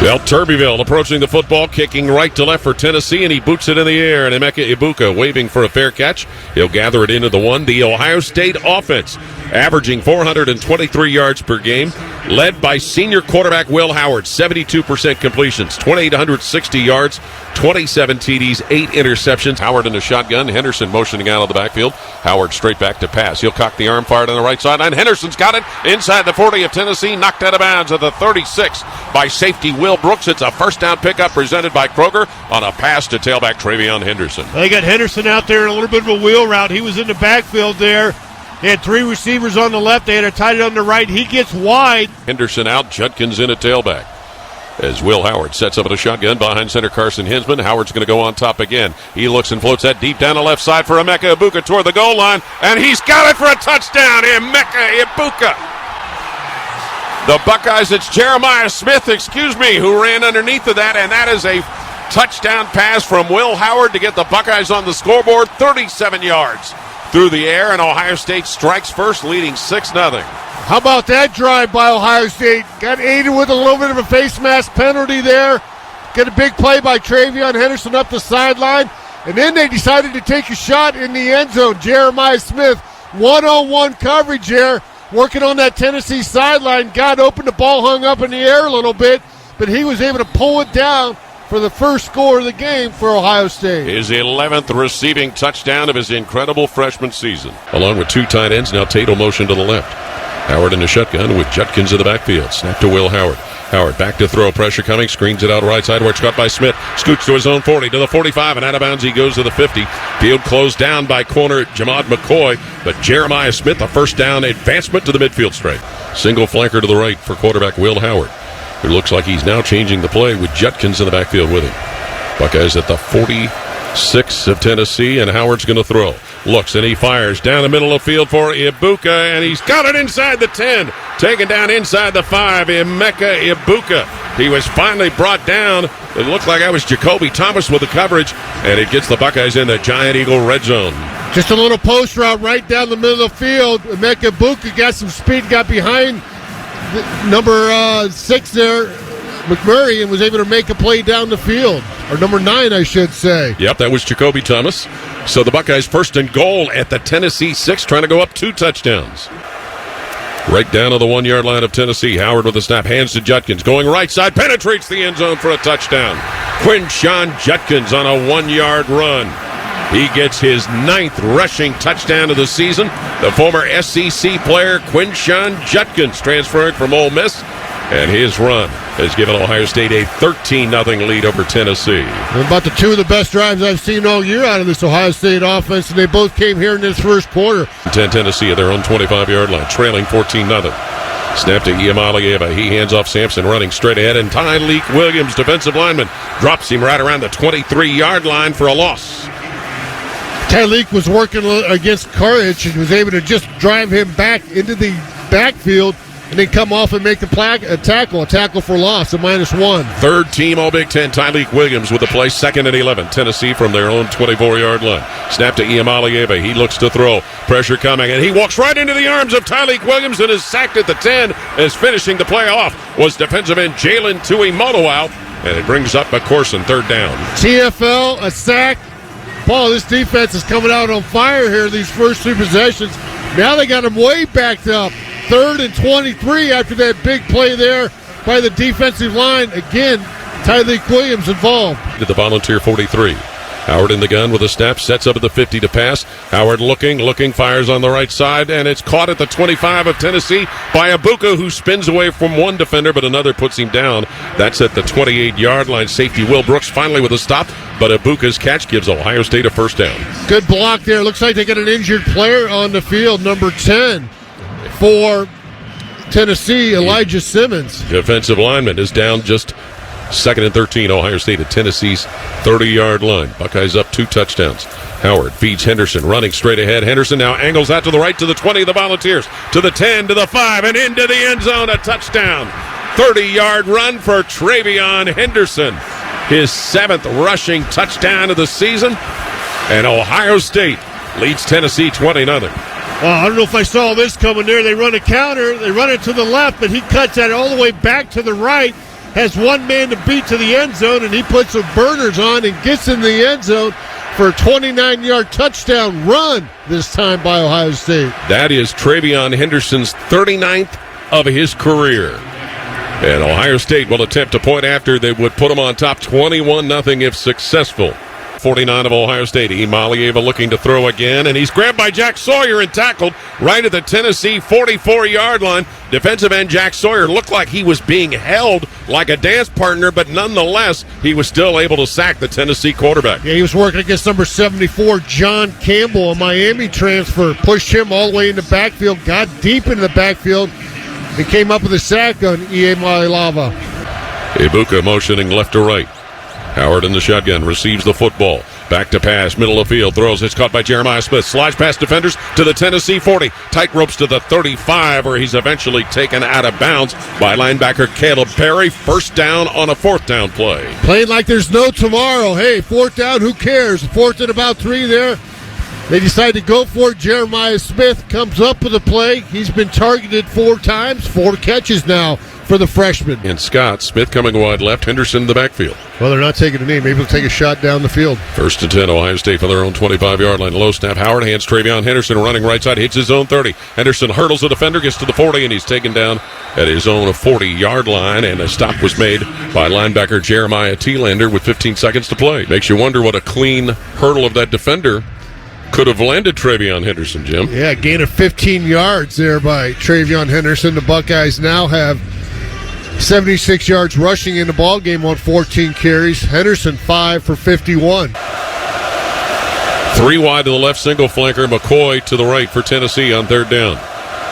Well, Turbeville approaching the football, kicking right to left for Tennessee, and he boots it in the air. And Emeka Ibuka waving for a fair catch. He'll gather it into the one. The Ohio State offense averaging 423 yards per game, led by senior quarterback Will Howard, 72% completions, 2,860 yards, 27 TDs, 8 interceptions. Howard in the shotgun. Henderson motioning out of the backfield. Howard straight back to pass. He'll cock the arm, fired on the right sideline. Henderson's got it inside the 40 of Tennessee, knocked out of bounds at the 36 by safety Will Brooks. It's a first down pickup presented by Kroger on a pass to tailback Travion Henderson. They got Henderson out there in a little bit of a wheel route. He was in the backfield there. They had 3 receivers on the left. They had a tight end on the right. He gets wide. Henderson out. Judkins in at tailback. As Will Howard sets up at a shotgun behind center Carson Hinsman. Howard's going to go on top again. He looks and floats that deep down the left side for Emeka Ibuka toward the goal line. And he's got it for a touchdown. Emeka Ibuka. The Buckeyes, it's Jeremiah Smith, who ran underneath of that. And that is a touchdown pass from Will Howard to get the Buckeyes on the scoreboard. 37 yards through the air. And Ohio State strikes first, leading 6-0. How about that drive by Ohio State? Got aided with a little bit of a face mask penalty there. Got a big play by Travion Henderson up the sideline. And then they decided to take a shot in the end zone. Jeremiah Smith, one-on-one coverage there, working on that Tennessee sideline. Got open, the ball hung up in the air a little bit, but he was able to pull it down for the first score of the game for Ohio State. His 11th receiving touchdown of his incredible freshman season. Along with 2 tight ends, now Tate will motion to the left. Howard in the shotgun with Judkins in the backfield. Snap to Will Howard. Howard back to throw. Pressure coming. Screens it out right side where it's caught by Smith. Scoots to his own 40, to the 45, and out of bounds he goes to the 50. Field closed down by corner Jamad McCoy, but Jeremiah Smith, a first down advancement to the midfield stripe. Single flanker to the right for quarterback Will Howard, who looks like he's now changing the play with Judkins in the backfield with him. Buckeyes at the 46 of Tennessee, and Howard's going to throw. Looks and he fires down the middle of the field for Ibuka, and he's got it inside the 10. Taken down inside the 5, Emeka Ibuka. He was finally brought down. It looked like I was Jacoby Thomas with the coverage, and it gets the Buckeyes in the Giant Eagle red zone. Just a little post route right down the middle of the field. Emeka Ibuka got some speed, got behind number 6 there, McMurray, and was able to make a play down the field. Or number 9, I should say. Yep, that was Jacoby Thomas. So the Buckeyes first and goal at the Tennessee 6, trying to go up 2 touchdowns. Right down to the 1-yard line of Tennessee. Howard with the snap, hands to Judkins. Going right side, penetrates the end zone for a touchdown. Quinshon Judkins on a 1-yard run. He gets his 9th rushing touchdown of the season. The former SEC player Quinshon Judkins transferring from Ole Miss. And his run has given Ohio State a 13-0 lead over Tennessee. About the 2 of the best drives I've seen all year out of this Ohio State offense, and they both came here in this first quarter. 10 Tennessee at their own 25-yard line, trailing 14-0. Snap to Iamaleava. He hands off Sampson, running straight ahead, and Tyleek Williams, defensive lineman, drops him right around the 23-yard line for a loss. Tyleek was working against Courage and was able to just drive him back into the backfield and then come off and make the tackle for loss, a -1. Third team All Big Ten, Tyleek Williams with the play, 2nd and 11. Tennessee from their own 24-yard line. Snap to Iamaleava. He looks to throw. Pressure coming, and he walks right into the arms of Tyleek Williams and is sacked at the 10. As finishing the play off was defensive end Jalen Tuimoloau out, and it brings up McCorson, 3rd down. TFL, a sack. Paul, this defense is coming out on fire here these first 2 possessions. Now they got him way backed up. 3rd and 23 after that big play there by the defensive line. Again, Tyleek Williams involved. To the Volunteer 43. Howard in the gun with a snap, sets up at the 50 to pass. Howard looking, fires on the right side, and it's caught at the 25 of Tennessee by Ibuka, who spins away from one defender, but another puts him down. That's at the 28-yard line. Safety Will Brooks finally with a stop, but Ibuka's catch gives Ohio State a first down. Good block there. Looks like they got an injured player on the field, number 10 for Tennessee, Elijah Simmons. Defensive lineman is down, just 2nd and 13, Ohio State at Tennessee's 30-yard line. Buckeyes up 2 touchdowns. Howard feeds Henderson, running straight ahead. Henderson now angles out to the right to the 20 of the Volunteers, to the 10, to the 5, and into the end zone, a touchdown. 30-yard run for Travion Henderson. His 7th rushing touchdown of the season. And Ohio State leads Tennessee 20-0. I don't know if I saw this coming there. They run a counter. They run it to the left, but he cuts that all the way back to the right. has one man to beat to the end zone, and he puts some burners on and gets in the end zone for a 29-yard touchdown run this time by Ohio State. That is Travion Henderson's 39th of his career. And Ohio State will attempt a point after. They would put them on top 21-0 if successful. 49 of Ohio State. Malieva looking to throw again, and he's grabbed by Jack Sawyer and tackled right at the Tennessee 44-yard line. Defensive end Jack Sawyer looked like he was being held like a dance partner, but nonetheless, he was still able to sack the Tennessee quarterback. Yeah, he was working against number 74, John Campbell, a Miami transfer. Pushed him all the way in the backfield, got deep into the backfield, and came up with a sack on Malieva. Ibuka motioning left to right. Howard in the shotgun, receives the football. Back to pass, middle of field, throws. It's caught by Jeremiah Smith. Slides past defenders to the Tennessee 40. Tight ropes to the 35, where he's eventually taken out of bounds by linebacker Caleb Perry. First down on a fourth down play. Playing like there's no tomorrow. Hey, fourth down, who cares? Fourth and about 3 there. They decide to go for it. Jeremiah Smith comes up with a play. He's been targeted 4 times, 4 catches now for the freshman. And Scott Smith coming wide left, Henderson in the backfield. Well, they're not taking a knee. Maybe they'll take a shot down the field. 1st and 10, Ohio State from their own 25-yard line. Low snap, Howard hands Travion Henderson running right side, hits his own 30. Henderson hurdles the defender, gets to the 40, and he's taken down at his own 40-yard line, and a stop was made by linebacker Jeremiah Thielander with 15 seconds to play. Makes you wonder what a clean hurdle of that defender could have landed Travion Henderson, Jim. Yeah, gain of 15 yards there by Travion Henderson. The Buckeyes now have 76 yards rushing in the ball game on 14 carries. Henderson 5 for 51. 3 wide to the left, single flanker. McCoy to the right for Tennessee on 3rd down.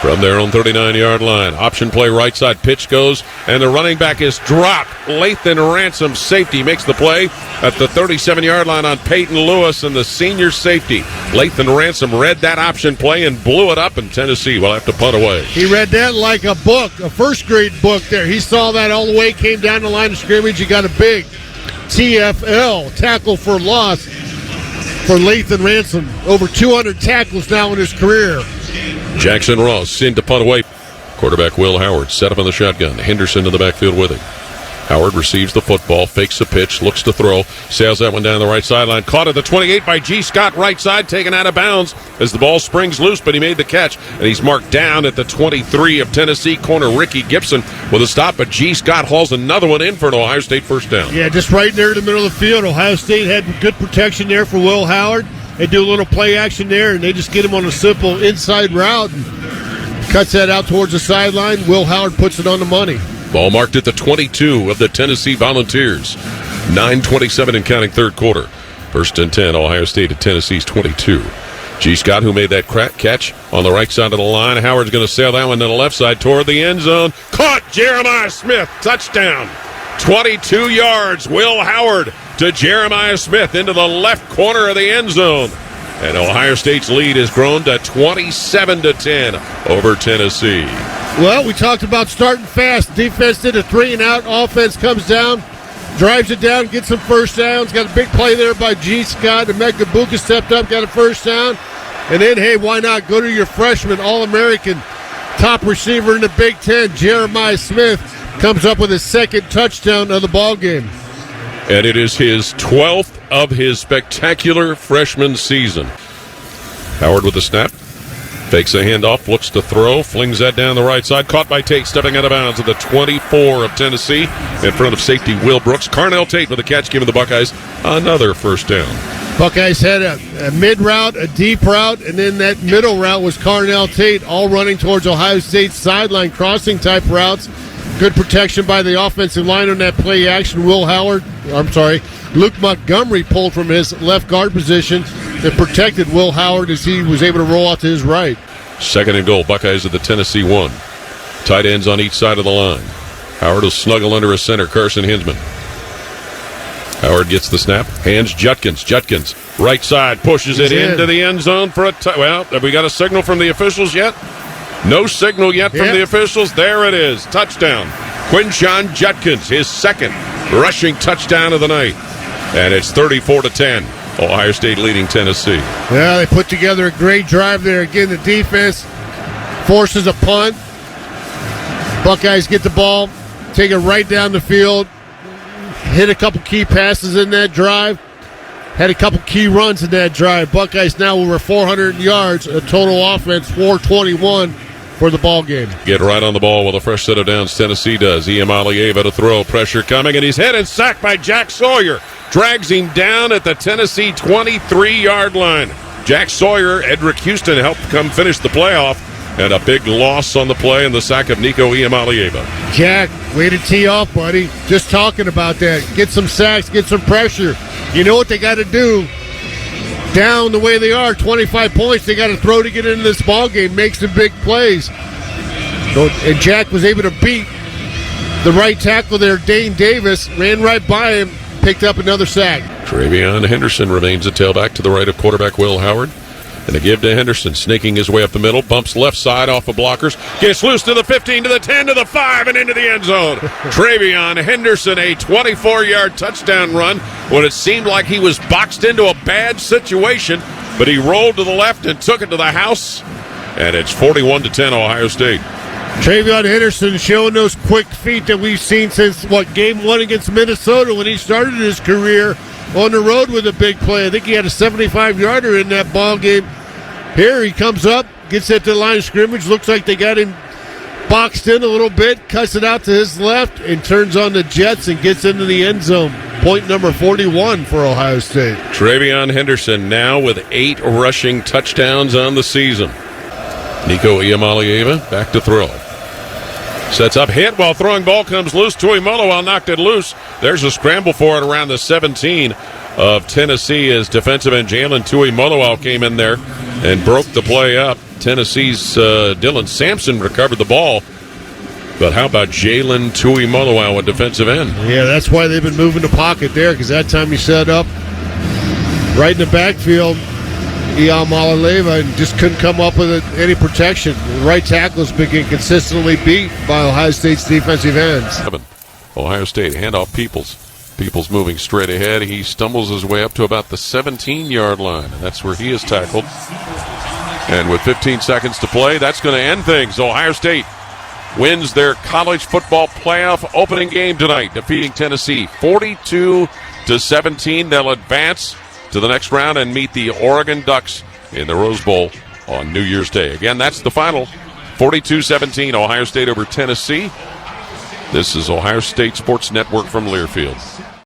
From their own 39-yard line. Option play right side, pitch goes, and the running back is dropped. Lathan Ransom, safety, makes the play at the 37-yard line on Peyton Lewis and the senior safety. Lathan Ransom read that option play and blew it up, and Tennessee will have to punt away. He read that like a book, a first-grade book there. He saw that all the way, came down the line of scrimmage. He got a big TFL, tackle for loss, for Lathan Ransom. Over 200 tackles now in his career. Jackson Ross in to punt away. Quarterback Will Howard set up in the shotgun. Henderson in the backfield with him. Howard receives the football, fakes the pitch, looks to throw, sails that one down the right sideline. Caught at the 28 by G. Scott, right side, taken out of bounds as the ball springs loose, but he made the catch, and he's marked down at the 23 of Tennessee. Corner Ricky Gibson with a stop, but G. Scott hauls another one in for an Ohio State first down. Yeah, just right there in the middle of the field. Ohio State had good protection there for Will Howard. They do a little play action there, and they just get him on a simple inside route and cuts that out towards the sideline. Will Howard puts it on the money. Ball marked at the 22 of the Tennessee Volunteers. 9:27 and counting, 3rd quarter. 1st and 10, Ohio State at Tennessee's 22. G. Scott, who made that catch on the right side of the line. Howard's going to sail that one to the left side toward the end zone. Caught Jeremiah Smith. Touchdown. 22 yards. Will Howard to Jeremiah Smith into the left corner of the end zone. And Ohio State's lead has grown to 27-10 over Tennessee. Well, we talked about starting fast. Defense did a 3-and-out. Offense comes down, drives it down, gets some first downs. Got a big play there by G. Scott. Emeka Buka stepped up, got a first down. And then, hey, why not go to your freshman, All-American, top receiver in the Big Ten, Jeremiah Smith, comes up with his 2nd touchdown of the ball game. And it is his 12th of his spectacular freshman season. Howard with the snap. Fakes a handoff, looks to throw, flings that down the right side. Caught by Tate, stepping out of bounds at the 24 of Tennessee. In front of safety Will Brooks. Carnell Tate with a catch, giving the Buckeyes another first down. Buckeyes had a mid route, a deep route, and then that middle route was Carnell Tate, all running towards Ohio State's sideline, crossing type routes. Good protection by the offensive line on that play action. Luke Montgomery pulled from his left guard position and protected Will Howard as he was able to roll out to his right. 2nd and goal, Buckeyes at the Tennessee 1. Tight ends on each side of the line. Howard will snuggle under a center, Carson Hinsman. Howard gets the snap, hands Judkins. Judkins, right side, pushes it into the end zone for a well, have we got a signal from the officials yet? No signal yet from the officials. There it is. Touchdown. Quinshon Judkins, his 2nd rushing touchdown of the night. And it's 34-10. Ohio State leading Tennessee. Yeah, they put together a great drive there. Again, the defense forces a punt. Buckeyes get the ball take it right down the field, hit a couple key passes in that drive, had a couple key runs in that drive. Buckeyes now over 400 yards, a total offense 421 for the ball game. Get right on the ball with a fresh set of downs. Tennessee does. Iamaleava to throw. Pressure coming, and he's hit and sacked by Jack Sawyer. Drags him down at the Tennessee 23-yard line. Jack Sawyer, Edric Houston helped come finish the playoff, and a big loss on the play and the sack of Nico Iamaleava. Jack, way to tee off, buddy. Just talking about that. Get some sacks, get some pressure. You know what they got to do. Down the way they are, 25 points, they got to throw to get into this ball game, make some big plays. And Jack was able to beat the right tackle there, Dane Davis, ran right by him, picked up another sack. Travion Henderson remains a tailback to the right of quarterback Will Howard. And a give to Henderson, snaking his way up the middle, bumps left side off of blockers, gets loose to the 15, to the 10, to the 5, and into the end zone. Travion Henderson, a 24-yard touchdown run when it seemed like he was boxed into a bad situation, but he rolled to the left and took it to the house, and it's 41-10 Ohio State. Travion Henderson showing those quick feet that we've seen since, game 1 against Minnesota when he started his career on the road with a big play. I think he had a 75-yarder in that ball game. Here he comes up, gets at the line of scrimmage. Looks like they got him boxed in a little bit, cuts it out to his left, and turns on the jets and gets into the end zone. Point number 41 for Ohio State. Travion Henderson now with 8 rushing touchdowns on the season. Nico Iamaleava back to throw. Sets up, hit while throwing, ball comes loose. Tuimoloau knocked it loose. There's a scramble for it around the 17 of Tennessee as defensive end Jalen Tuimoloau came in there and broke the play up. Tennessee's Dylan Sampson recovered the ball. But how about Jalen Tuimoloau at defensive end? Yeah, that's why they've been moving the pocket there, because that time he set up right in the backfield. Iamaleava and just couldn't come up with any protection. The right tackle's been getting consistently beat by Ohio State's defensive ends. Ohio State handoff Peoples. Peoples moving straight ahead. He stumbles his way up to about the 17-yard line, and that's where he is tackled. And with 15 seconds to play, that's going to end things. Ohio State wins their college football playoff opening game tonight, defeating Tennessee 42-17. They'll advance to the next round and meet the Oregon Ducks in the Rose Bowl on New Year's Day. Again, that's the final. 42-17, Ohio State over Tennessee. This is Ohio State Sports Network from Learfield.